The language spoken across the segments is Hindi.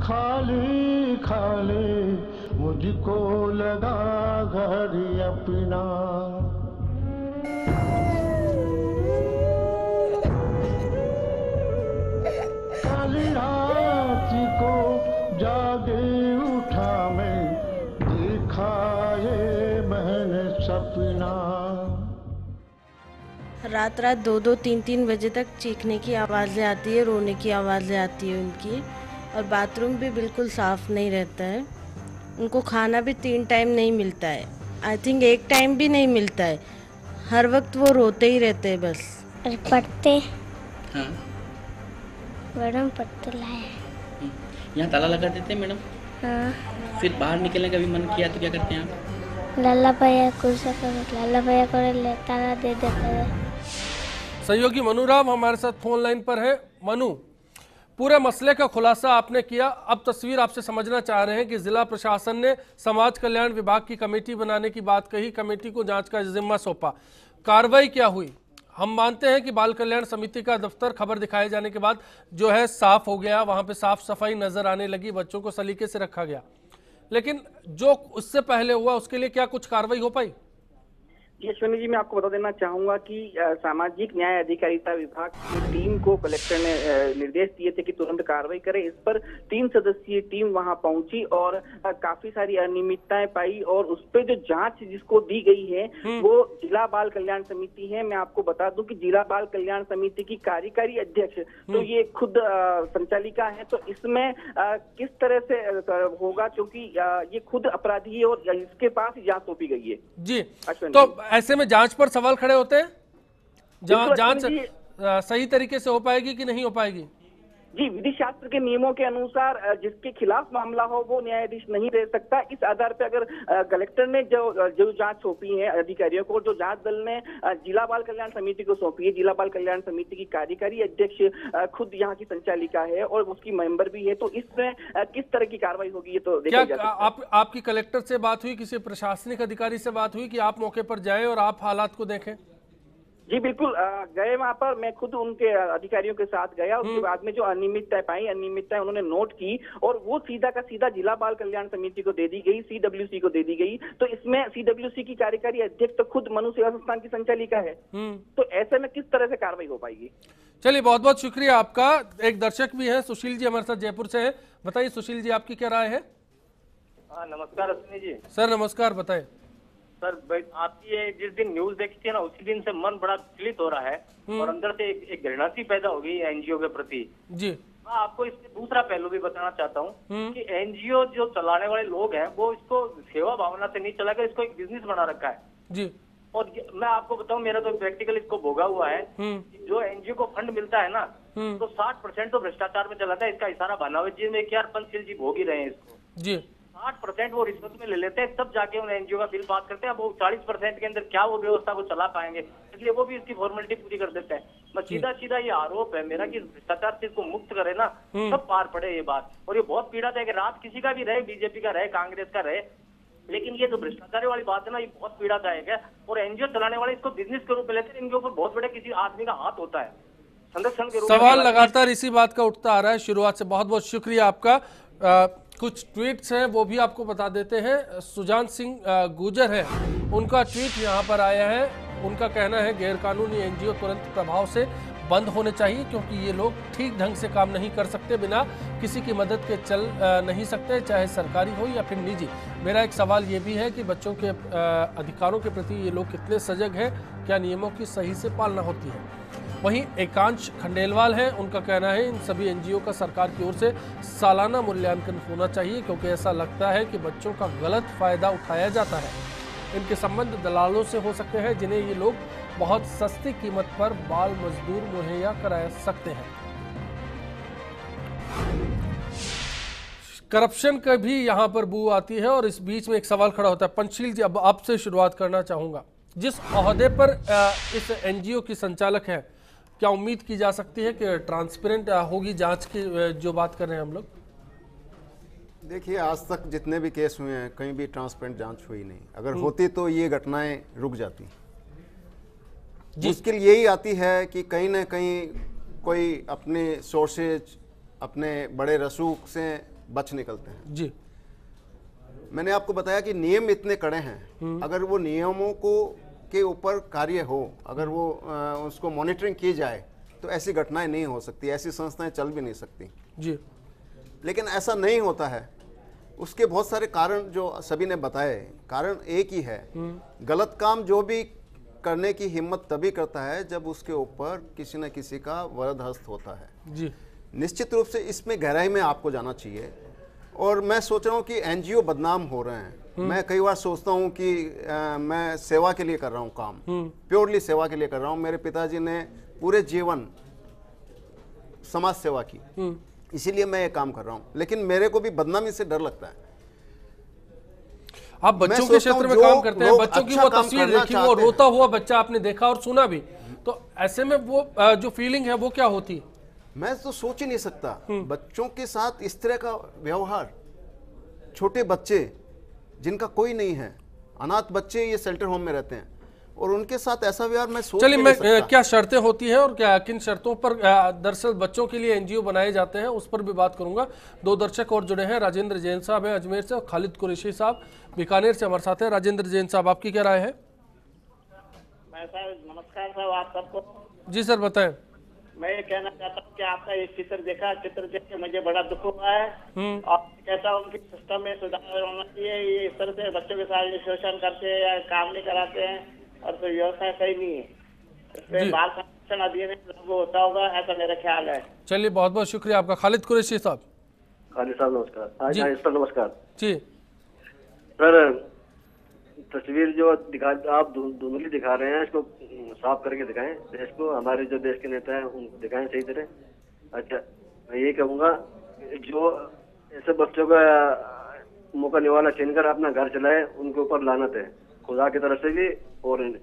खाली खाली मुझको लगा घर अपना। काली रात को जागे उठा मैं, देखा ये मैंने सपना। रात रात 2-2, 3-3 बजे तक चीखने की आवाज़ें आती है, रोने की आवाज़ें आती है उनकी। और बाथरूम भी बिल्कुल साफ़ नहीं रहता है। उनको खाना भी 3 टाइम नहीं मिलता है, आई थिंक 1 टाइम भी नहीं मिलता है। हर वक्त वो रोते ही रहते हैं बस। और पढ़ते हाँ, मैडम पढ़ते लाए। यहाँ ताला लगा देते हैं मैडम। हाँ, फिर बाहर निकलने का भी मन किया तो क्या करते हैं आप? लाला भैया कुछ लाला भैया को ताला दे देते हैं। सहयोगी मनु राम हमारे साथ फोन लाइन पर है। मनु, पूरे मसले का खुलासा आपने किया, अब तस्वीर आपसे समझना चाह रहे हैं कि जिला प्रशासन ने समाज कल्याण विभाग की कमेटी बनाने की बात कही, कमेटी को जांच का जिम्मा सौंपा, कार्रवाई क्या हुई? हम मानते हैं कि बाल कल्याण समिति का दफ्तर खबर दिखाए जाने के बाद जो है साफ हो गया, वहां पे साफ सफाई नजर आने लगी, बच्चों को सलीके से रखा गया, लेकिन जो उससे पहले हुआ उसके लिए क्या कुछ कार्रवाई हो पाई? जी अश्विनी जी, मैं आपको बता देना चाहूंगा कि सामाजिक न्याय अधिकारिता विभाग की टीम को कलेक्टर ने निर्देश दिए थे कि तुरंत कार्रवाई करें। इस पर 3 सदस्यीय टीम वहां पहुंची और काफी सारी अनियमितताएं पाई और उस पर जो जांच जिसको दी गई है वो जिला बाल कल्याण समिति है। मैं आपको बता दूं कि जिला बाल कल्याण समिति की कार्यकारी अध्यक्ष तो ये खुद संचालिका है, तो इसमें किस तरह से होगा, क्योंकि ये खुद अपराधी है और इसके पास जांच सौंपी गई है। जी, तो ऐसे में जांच पर सवाल खड़े होते हैं, जांच सही तरीके से हो पाएगी कि नहीं हो पाएगी? जी, विधि शास्त्र के नियमों के अनुसार जिसके खिलाफ मामला हो वो न्यायाधीश नहीं रह सकता। इस आधार पर अगर कलेक्टर ने जो जांच सौंपी है अधिकारियों को, जो जांच दल ने जिला बाल कल्याण समिति को सौंपी है, जिला बाल कल्याण समिति की कार्यकारी अध्यक्ष खुद यहाँ की संचालिका है और उसकी मेंबर भी है, तो इसमें किस तरह की कार्रवाई होगी ये तो देखा जा सकता है। आपकी कलेक्टर से बात हुई, किसी प्रशासनिक अधिकारी से बात हुई कि आप मौके पर जाए और आप हालात को देखें? जी बिल्कुल, गए वहां पर, मैं खुद उनके अधिकारियों के साथ गया। उसके बाद में जो अनियमितताएं पाई, अनियमितताएं उन्होंने नोट की और वो सीधा का सीधा जिला बाल कल्याण समिति को दे दी गई, CWC को दे दी गई। तो इसमें CWC की कार्यकारी अध्यक्ष तो खुद मनु सेवा संस्थान की संचालिका है, तो ऐसे में किस तरह से कार्रवाई हो पाएगी? चलिए, बहुत बहुत शुक्रिया आपका। एक दर्शक भी है, सुशील जी हमारे साथ जयपुर से है। बताइए सुशील जी, आपकी क्या राय है? नमस्कार अश्विनी जी। सर नमस्कार, बताएं। सर, आपकी ये जिस दिन न्यूज देखी थी ना, उसी दिन से मन बड़ा विचलित हो रहा है और अंदर से एक घृणा सी पैदा हो गई एनजीओ के प्रति। जी, मैं आपको इसके दूसरा पहलू भी बताना चाहता हूँ कि एनजीओ जो चलाने वाले लोग हैं वो इसको सेवा भावना से नहीं चलाकर इसको एक बिजनेस बना रखा है। जी, और मैं आपको बताऊं, मेरा तो प्रैक्टिकल इसको भोगा हुआ है। जो एनजीओ को फंड मिलता है ना, तो 60% तो भ्रष्टाचार में चलाता है। इसका इशारा बनावे जी में क्या पंचशील जी भोग ही रहे हैं इसको। जी, 60% वो रिश्वत में ले लेते हैं, तब जाके उन एनजीओ का बिल पास करते हैं। अब वो 40% के अंदर क्या वो व्यवस्था को चला पाएंगे, इसलिए वो भी इसकी फॉर्मेलिटी पूरी कर देते हैं। मैं सीधा ये आरोप है मेरा कि भ्रष्टाचार से इसको मुक्त करे ना, तब पार पड़े ये बात। और ये बहुत पीड़ित है कि रात किसी का भी रहे, बीजेपी का रहे, कांग्रेस का रहे, लेकिन ये जो भ्रष्टाचार वाली बात है ना, ये बहुत पीड़ादायक है। और एनजीओ चलाने वाले इसको बिजनेस के रूप में लेते हैं। इनके ऊपर बहुत बड़े किसी आदमी का हाथ होता है, संरक्षण के रूप में। सवाल लगातार इसी बात का उठता आ रहा है शुरुआत से। बहुत बहुत शुक्रिया आपका। कुछ ट्वीट्स हैं वो भी आपको बता देते हैं। सुजान सिंह गुजर है, उनका ट्वीट यहाँ पर आया है। उनका कहना है गैरकानूनी एनजीओ तुरंत प्रभाव से बंद होने चाहिए, क्योंकि ये लोग ठीक ढंग से काम नहीं कर सकते, बिना किसी की मदद के चल नहीं सकते, चाहे सरकारी हो या फिर निजी। मेरा एक सवाल ये भी है कि बच्चों के अधिकारों के प्रति ये लोग कितने सजग हैं, क्या नियमों की सही से पालना होती है। वहीं एकांश खंडेलवाल हैं, उनका कहना है इन सभी एनजीओ का सरकार की ओर से सालाना मूल्यांकन होना चाहिए, क्योंकि ऐसा लगता है कि बच्चों का गलत फायदा उठाया जाता है। इनके संबंध दलालों से हो सकते हैं, जिन्हें ये लोग बहुत सस्ती कीमत पर बाल मजदूर मुहैया करा सकते हैं। करप्शन का भी यहाँ पर बू आती है और इस बीच में एक सवाल खड़ा होता है। पंचशील जी, अब आपसे शुरुआत करना चाहूँगा। जिस ओहदे पर इस एनजीओ की संचालक है, क्या उम्मीद की जा सकती है कि ट्रांसपेरेंट होगी जांच की जो बात कर रहे हैं हम लोग? देखिए, आज तक जितने भी केस हुए हैं कहीं भी ट्रांसपेरेंट जांच हुई नहीं। अगर होती तो ये घटनाएं रुक जाती। मुश्किल यही आती है कि कहीं ना कहीं कोई अपने सोर्सेज, अपने बड़े रसूख से बच निकलते हैं। जी, मैंने आपको बताया कि नियम इतने कड़े हैं, अगर वो नियमों को के ऊपर कार्य हो, अगर वो उसको मॉनिटरिंग की जाए तो ऐसी घटनाएं नहीं हो सकती, ऐसी संस्थाएं चल भी नहीं सकती जी, लेकिन ऐसा नहीं होता है। उसके बहुत सारे कारण जो सभी ने बताए, कारण एक ही है, गलत काम जो भी करने की हिम्मत तभी करता है जब उसके ऊपर किसी न किसी का वरद हस्त होता है। जी, निश्चित रूप से इसमें गहराई में आपको जाना चाहिए। और मैं सोच रहा हूँ कि एनजीओ बदनाम हो रहे हैं। मैं कई बार सोचता हूँ कि मैं सेवा के लिए कर रहा हूँ काम, प्योरली सेवा के लिए कर रहा हूँ। मेरे पिताजी ने पूरे जीवन समाज सेवा की, इसीलिए मैं ये काम कर रहा हूँ, लेकिन मेरे को भी बदनामी से डर लगता है। आप बच्चों के क्षेत्र में काम करते हैं, बच्चों की वो तस्वीर देखी, वो रोता हुआ बच्चा आपने देखा और सुना भी, तो ऐसे में वो जो फीलिंग है वो क्या होती है? मैं तो सोच ही नहीं सकता बच्चों के साथ इस तरह का व्यवहार। छोटे बच्चे जिनका कोई नहीं है, अनाथ बच्चे ये शेल्टर होम में रहते हैं और उनके साथ ऐसा व्यवहार मैं सोच चलिए, नहीं मैं सकता। क्या शर्तें होती हैं और क्या किन शर्तों पर दरअसल बच्चों के लिए एनजीओ बनाए जाते हैं उस पर भी बात करूंगा। दो दर्शक और जुड़े हैं, राजेंद्र जैन साहब हैं अजमेर से और खालिद कुरैशी साहब बीकानेर से हमारे साथ हैं। राजेंद्र जैन साहब, आपकी क्या राय है? मैं सर नमस्कार साहब आप सबको। जी सर, बताएं। मैं ये कहना चाहता हूँ कि आपका ये चित्र देखा, चित्र देख के मुझे बड़ा दुख हुआ है और कहता हूँ कि सिस्टम में सुधार होना चाहिए। ये इस तरह से बच्चों के साथ शोषण करते हैं या काम नहीं कराते हैं और कोई व्यवस्था सही नहीं है। इसमें बाल संरक्षण अधिनियम लागू होता होगा, ऐसा मेरा ख्याल है। चलिए, बहुत बहुत शुक्रिया आपका। खालिद कुरैशी साहब। खालिद साहब नमस्कार। जी सर नमस्कार। जी सर, तस्वीर जो आप धुंधली दिखा रहे हैं इसको साफ करके दिखाएं देश को, हमारे जो देश के नेता हैं उनको दिखाएं सही तरह। अच्छा, मैं ये कहूँगा जो ऐसे बच्चों का मौका निवाला छीनकर अपना घर चलाए उनके ऊपर लानत है खुदा की तरफ से भी। और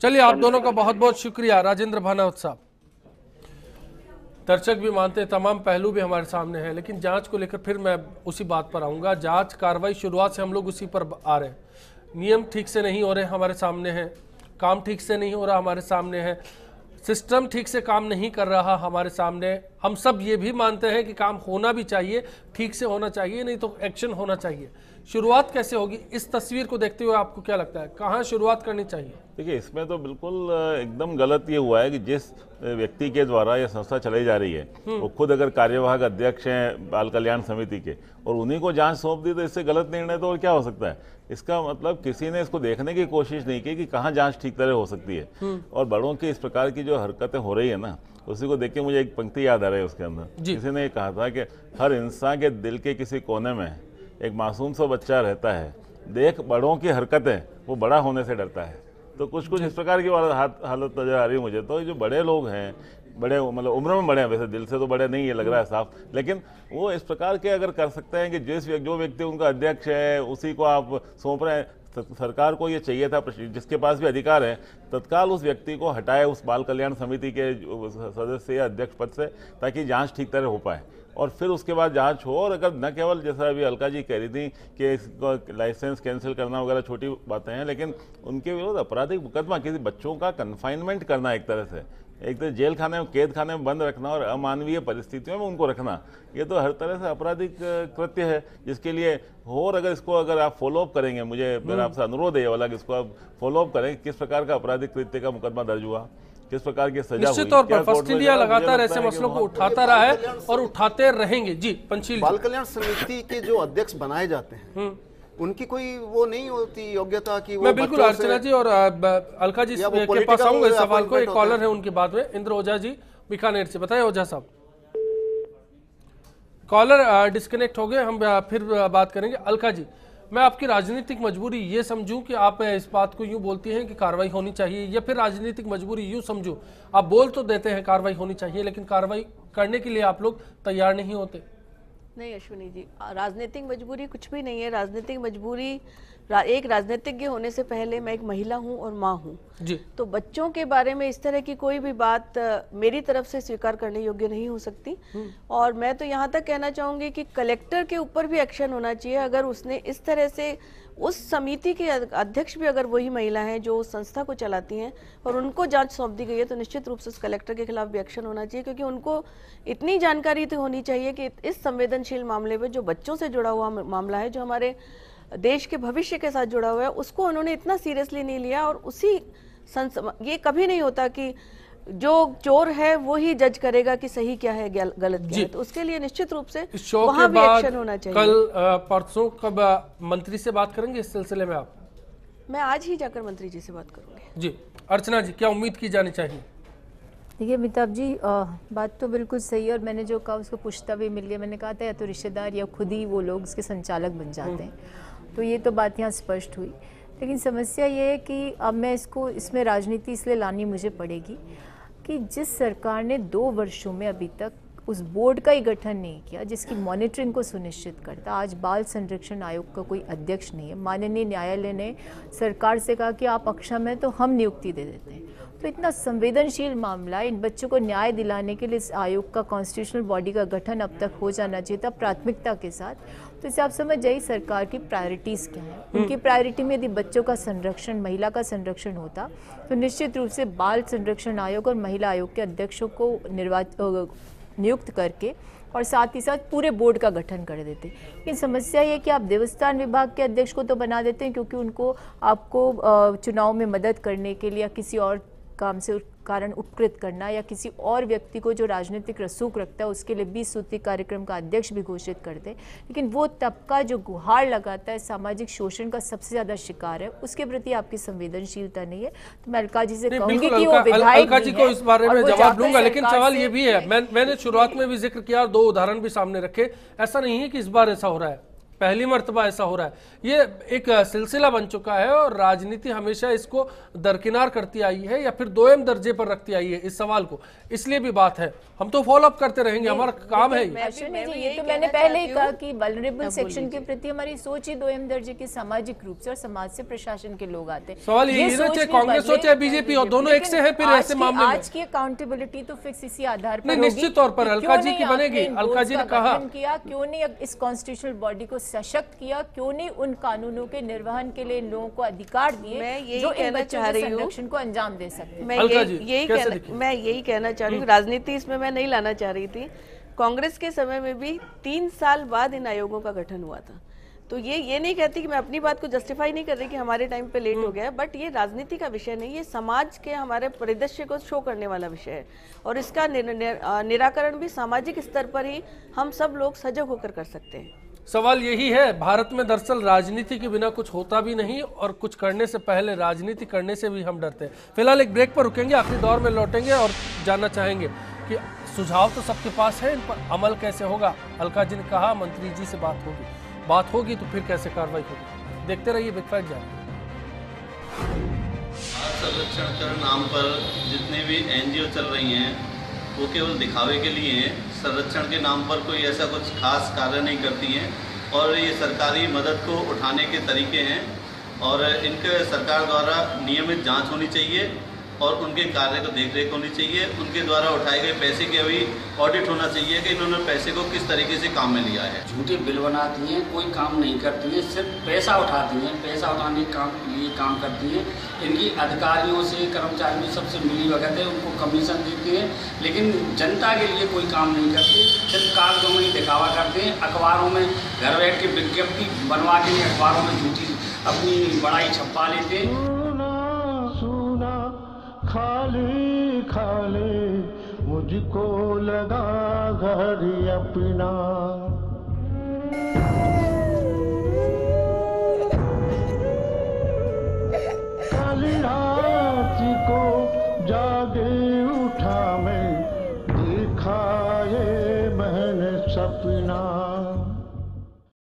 चलिए, आप दोनों का बहुत बहुत शुक्रिया। राजेंद्र भानावत साहब, दर्शक भी मानते हैं, तमाम पहलू भी हमारे सामने हैं, लेकिन जांच को लेकर फिर मैं उसी बात पर आऊंगा। जांच कार्रवाई शुरुआत से हम लोग उसी पर आ रहे हैं। नियम ठीक से नहीं हो रहे हमारे सामने हैं, काम ठीक से नहीं हो रहा हमारे सामने है, सिस्टम ठीक से काम नहीं कर रहा हमारे सामने। हम सब ये भी मानते हैं कि काम होना भी चाहिए, ठीक से होना चाहिए, नहीं तो एक्शन होना चाहिए। शुरुआत कैसे होगी, इस तस्वीर को देखते हुए आपको क्या लगता है, कहाँ शुरुआत करनी चाहिए? देखिए, इसमें तो बिल्कुल एकदम गलत ये हुआ है कि जिस व्यक्ति के द्वारा यह संस्था चलाई जा रही है वो खुद अगर कार्यवाहक अध्यक्ष हैं बाल कल्याण समिति के और उन्हीं को जांच सौंप दी, तो इससे गलत निर्णय तो और क्या हो सकता है। इसका मतलब किसी ने इसको देखने की कोशिश नहीं की कि कहाँ जांच ठीक तरह हो सकती है। और बड़ों की इस प्रकार की जो हरकतें हो रही है ना, उसी को देख के मुझे एक पंक्ति याद आ रही है उसके अंदर। किसी ने कहा था कि हर इंसान के दिल के किसी कोने में एक मासूम सा बच्चा रहता है, देख बड़ों की हरकतें वो बड़ा होने से डरता है। तो कुछ इस प्रकार की हालत नजर आ रही है मुझे। तो जो बड़े लोग हैं, बड़े मतलब उम्र में बड़े हैं, वैसे दिल से तो बड़े नहीं, ये लग रहा है साफ, लेकिन वो इस प्रकार के अगर कर सकते हैं कि जो व्यक्ति उनका अध्यक्ष है उसी को आप सौंप रहे हैं। सरकार को ये चाहिए था, जिसके पास भी अधिकार है, तत्काल उस व्यक्ति को हटाए उस बाल कल्याण समिति के सदस्य या अध्यक्ष पद से, ताकि जांच ठीक तरह हो पाए और फिर उसके बाद जांच हो। और अगर न केवल जैसा अभी अलका जी कह रही थी कि इसको लाइसेंस कैंसिल करना वगैरह छोटी बातें हैं, लेकिन उनके विरुद्ध आपराधिक मुकदमा, किसी बच्चों का कन्फाइनमेंट करना, एक तरह से एक तरह जेल खाने में, कैद खाने में बंद रखना और अमानवीय परिस्थितियों में उनको रखना, ये तो हर तरह से आपराधिक कृत्य है जिसके लिए हो। और अगर आप फॉलोअप करेंगे, मुझे मेरा आपसे अनुरोध है ये वाला कि इसको आप फॉलोअप करें, किस प्रकार का आपराधिक कृत्य का मुकदमा दर्ज हुआ, किस प्रकार की सजा हुई। निश्चित तौर पर फर्स्ट इंडिया लगातार ऐसे मसलों को उठाता रहा है और उठाते रहेंगे। जी, पंचील, बाल कल्याण समिति के जो अध्यक्ष बनाए जाते हैं उनकी कोई वो नहीं होती योग्यता कि वो मैं बिल्कुल अर्चना जी और अलका जी के पास आऊंगा इस सवाल को। एक कॉलर है उनकी बात में, इंद्र ओझा जी बीकानेर से। बताइए ओझा साहब। कॉलर डिस्कनेक्ट हो गए, हम फिर बात करेंगे। अलका जी, मैं आपकी राजनीतिक मजबूरी ये समझूं कि आप इस बात को यूं बोलती हैं कि कार्रवाई होनी चाहिए, या फिर राजनीतिक मजबूरी यूं समझूं, आप बोल तो देते हैं कार्रवाई होनी चाहिए लेकिन कार्रवाई करने के लिए आप लोग तैयार नहीं होते? नहीं अश्विनी जी, राजनीतिक मजबूरी कुछ भी नहीं है। राजनीतिक मजबूरी एक राजनीतिज्ञ होने से पहले मैं एक महिला हूं और मां हूं जी। तो बच्चों के बारे में इस तरह की कोई भी बात मेरी तरफ से स्वीकार करने योग्य नहीं हो सकती। और मैं तो यहाँ तक कहना चाहूंगी कि कलेक्टर के ऊपर भी एक्शन होना चाहिए। अगर उसने इस तरह से, उस समिति के अध्यक्ष भी अगर वही महिला हैं जो उस संस्था को चलाती हैं और उनको जांच सौंप दी गई है, तो निश्चित रूप से उस कलेक्टर के खिलाफ भी एक्शन होना चाहिए, क्योंकि उनको इतनी जानकारी तो होनी चाहिए कि इस संवेदनशील मामले में, जो बच्चों से जुड़ा हुआ मामला है, जो हमारे देश के भविष्य के साथ जुड़ा हुआ है, उसको उन्होंने इतना सीरियसली नहीं लिया। और उसी ये कभी नहीं होता कि जो चोर है वो ही जज करेगा कि सही क्या है गलत क्या है, तो उसके लिए निश्चित रूप से वहां भी एक्शन होना चाहिए। कल परसों कब मंत्री से बात करेंगे इस सिलसिले में आप? मैं आज ही जाकर मंत्री जी से बात करूंगी। जी। अर्चना जी, क्या उम्मीद की जानी चाहिए? देखिए अमिताभ जी, बात तो बिल्कुल सही है और मैंने जो कहा उसको पुष्टता भी मिल गया। मैंने कहा था या तो रिश्तेदार या खुद ही वो लोग इसके संचालक बन जाते हैं, तो ये तो बात यहाँ स्पष्ट हुई। लेकिन समस्या ये है कि अब मैं इसमें राजनीति इसलिए लानी मुझे पड़ेगी कि जिस सरकार ने 2 वर्षों में अभी तक उस बोर्ड का ही गठन नहीं किया जिसकी मॉनिटरिंग को सुनिश्चित करता, आज बाल संरक्षण आयोग का कोई अध्यक्ष नहीं है। माननीय न्यायालय ने सरकार से कहा कि आप अक्षम हैं तो हम नियुक्ति दे देते हैं। तो इतना संवेदनशील मामला, इन बच्चों को न्याय दिलाने के लिए इस आयोग का कॉन्स्टिट्यूशनल बॉडी का गठन अब तक हो जाना चाहिए था प्राथमिकता के साथ। तो इसे आप समझ जाइए सरकार की प्रायोरिटीज़ क्या है। उनकी प्रायोरिटी में यदि बच्चों का संरक्षण, महिला का संरक्षण होता, तो निश्चित रूप से बाल संरक्षण आयोग और महिला आयोग के अध्यक्षों को नियुक्त करके और साथ ही साथ पूरे बोर्ड का गठन कर देते। लेकिन समस्या ये कि आप देवस्थान विभाग के अध्यक्ष को तो बना देते हैं क्योंकि उनको आपको चुनाव में मदद करने के लिए या किसी और काम से कारण उपकृत करना या किसी और व्यक्ति को जो राजनीतिक रसूख रखता है उसके लिए 20 सूत्री कार्यक्रम का अध्यक्ष भी घोषित करते। लेकिन वो तबका जो गुहार लगाता है, सामाजिक शोषण का सबसे ज्यादा शिकार है, उसके प्रति आपकी संवेदनशीलता नहीं है। तो मैं अलका जी से कहूंगी कि वो विधायक अलका जी को इस बारे में जवाब दूंगा, लेकिन सवाल ये भी है, मैंने शुरुआत में भी जिक्र किया, 2 उदाहरण भी सामने रखे। ऐसा नहीं है कि इस बार ऐसा हो रहा है, पहली मर्तबा ऐसा हो रहा है। ये एक सिलसिला बन चुका है और राजनीति हमेशा इसको दरकिनार करती आई है या फिर 2m दर्जे पर रखती आई है इस सवाल को। इसलिए भी बात है, हम तो फॉलो अप करते रहेंगे, हमारा काम है ये। तो मैंने पहले ही कहा कि वल्नरेबल सेक्शन के प्रति हमारी सोच ही 2m दर्जे की सामाजिक रूप से और समाज से प्रशासन के लोग आते हैं। सवाल ये चाहे कांग्रेस हो चाहे बीजेपी हो, दोनों एक से हैं फिर ऐसे मामले में। आज की अकाउंटेबिलिटी तो फिक्स इसी आधार पर निश्चित तौर पर अलका जी की बनेगी। अलका जी ने कहा क्यों नहीं इस कॉन्स्टिट्यूशनल बॉडी को सशक्त किया, क्यों नहीं उन कानूनों के निर्वहन के लिए इन लोगों को अधिकार दिए जो इन बच्चों के संरक्षण को अंजाम दे सकते हैं। मैं यही कहना चाह रही हूँ, राजनीति इसमें मैं नहीं लाना चाह रही थी। कांग्रेस के समय में भी 3 साल बाद इन आयोगों का गठन हुआ था। तो ये नहीं कहती कि मैं अपनी बात को जस्टिफाई नहीं कर रही कि हमारे टाइम पे लेट हो गया, बट ये राजनीति का विषय नहीं, ये समाज के हमारे परिदृश्य को शो करने वाला विषय है और इसका निराकरण भी सामाजिक स्तर पर ही हम सब लोग सजग होकर कर सकते हैं। सवाल यही है, भारत में दरअसल राजनीति के बिना कुछ होता भी नहीं और कुछ करने से पहले राजनीति करने से भी हम डरते हैं। फिलहाल एक ब्रेक पर रुकेंगे, आखिरी दौर में लौटेंगे और जानना चाहेंगे कि सुझाव तो सबके पास है, इन पर अमल कैसे होगा। अलका जी ने कहा मंत्री जी से बात होगी तो फिर कैसे कार्रवाई होगी। देखते रहिए बिग फैक्ट जान। संरक्षण के नाम पर जितने भी NGO चल रही हैं वो केवल दिखावे के लिए हैं। संरक्षण के नाम पर कोई ऐसा कुछ खास कार्य नहीं करती हैं और ये सरकारी मदद को उठाने के तरीके हैं और इनके सरकार द्वारा नियमित जांच होनी चाहिए और उनके कार्य को देखरेख होनी चाहिए। उनके द्वारा उठाए गए पैसे की अभी ऑडिट होना चाहिए कि इन्होंने पैसे को किस तरीके से काम में लिया है। झूठे बिल बनाती हैं, कोई काम नहीं करती हैं, सिर्फ पैसा उठाती हैं, पैसा उठाने के लिए काम करती हैं। इनकी अधिकारियों से, कर्मचारियों सबसे मिली भगत है, उनको कमीशन देती हैं, लेकिन जनता के लिए कोई काम नहीं करती, सिर्फ कागजों में ही दिखावा करते हैं। अखबारों में घर बैठ के विज्ञप्ति बनवा के अखबारों में झूठी अपनी बड़ाई छपवा लेते हैं। खाली खाली मुझको लगा घर अपना, काली रात को जागे उठा मैं, देखा ये मैंने सपना।